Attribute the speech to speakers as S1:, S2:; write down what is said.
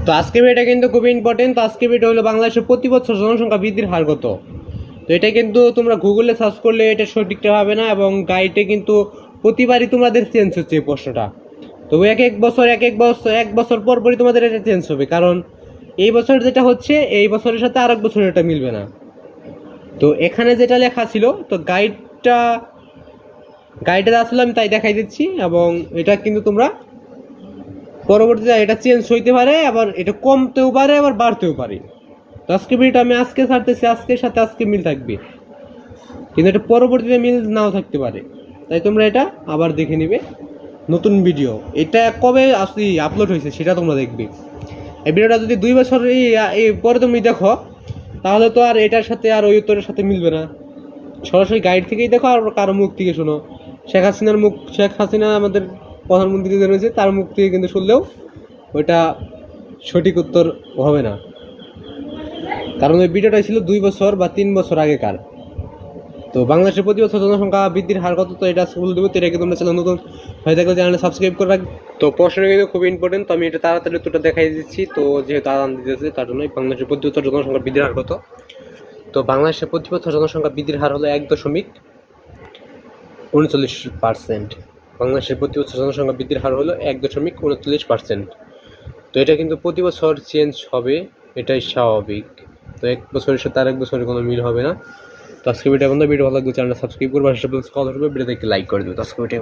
S1: তো আজকে এটা কিন্তু খুবই ইম্পর্টেন্ট। তো আজকে এটা হলো বাংলাদেশের প্রতি বছর জনসংখ্যা বৃদ্ধির হার কত। তো এটা কিন্তু তোমরা গুগলে সার্চ করলে এটা সঠিকটা হবে না, এবং গাইডে কিন্তু প্রতিবারই তোমাদের চেঞ্জ হচ্ছে এই প্রশ্নটা। তো এক বছর পর পরই তোমাদের এটা চেঞ্জ হবে, কারণ এই বছর যেটা হচ্ছে এই বছরের সাথে আরেক বছর এটা মিলবে না। তো এখানে যেটা লেখা ছিল, তো গাইডে আসলে আমি তাই দেখাই দিচ্ছি, এবং এটা কিন্তু তোমরা পরবর্তীতে এটা চেঞ্জ হইতে পারে, আবার এটা কমতেও পারে, আবার বাড়তেও পারে। তো আজকে ভিডিওটা আমি আজকে ছাড়তেছি, আজকের সাথে আজকে মিল থাকবে, কিন্তু এটা পরবর্তীতে মিল নাও থাকতে পারে। তাই তোমরা এটা আবার দেখে নিবে নতুন ভিডিও। এটা কবে আপলোড হয়েছে সেটা তোমরা দেখবে। এই ভিডিওটা যদি 2 বছর পরে তুমি দেখো, তাহলে তো আর এটার সাথে আর ওই উত্তরের সাথে মিলবে না। সরাসরি গাইড থেকেই দেখো, আর কারো মুখ থেকে শোনো। শেখ হাসিনা আমাদের প্রধানমন্ত্রী যে রয়েছে, তার মুখ থেকে কিন্তু শুনলেও ওইটা সঠিক উত্তর হবে না, কারণ ওই ভিডিওটা ছিল 2 বছর বা 3 বছর আগেকার। তো বাংলাদেশের প্রতি বছর জনসংখ্যা বৃদ্ধির হার কত, তো এটা বলে দেবো। তো এটাকে তোমরা চ্যানেল নতুন হয়ে থাকলে চ্যানেলটা সাবস্ক্রাইব করে রাখবে। তো প্রশ্নটা কিন্তু খুবই ইম্পর্টেন্ট, তো আমি এটা তাড়াতাড়ি উত্তরটা দেখাই দিচ্ছি। তো যেহেতু আদান দিতেছে তার জন্যই, বাংলাদেশের প্রতি বছর জনসংখ্যা বৃদ্ধির হার কত। তো বাংলাদেশের প্রতি বছর জনসংখ্যা বৃদ্ধির হার হলো 1.39%। বাংলাদেশের প্রতি বছর জনসংখ্যা বৃদ্ধির হার হলো 1.39%। তো এটা কিন্তু প্রতি বছর চেঞ্জ হবে, এটাই স্বাভাবিক। তো এক বছরের সাথে আরেক বছরের কোনো মিল হবে না। তো আজকে ভিডিও ভালো লাগবে, চ্যানেলটা সাবস্ক্রাইব করবে, ভিডিও দেখতে লাইক করে দেবে। তো আজকে ভিডিও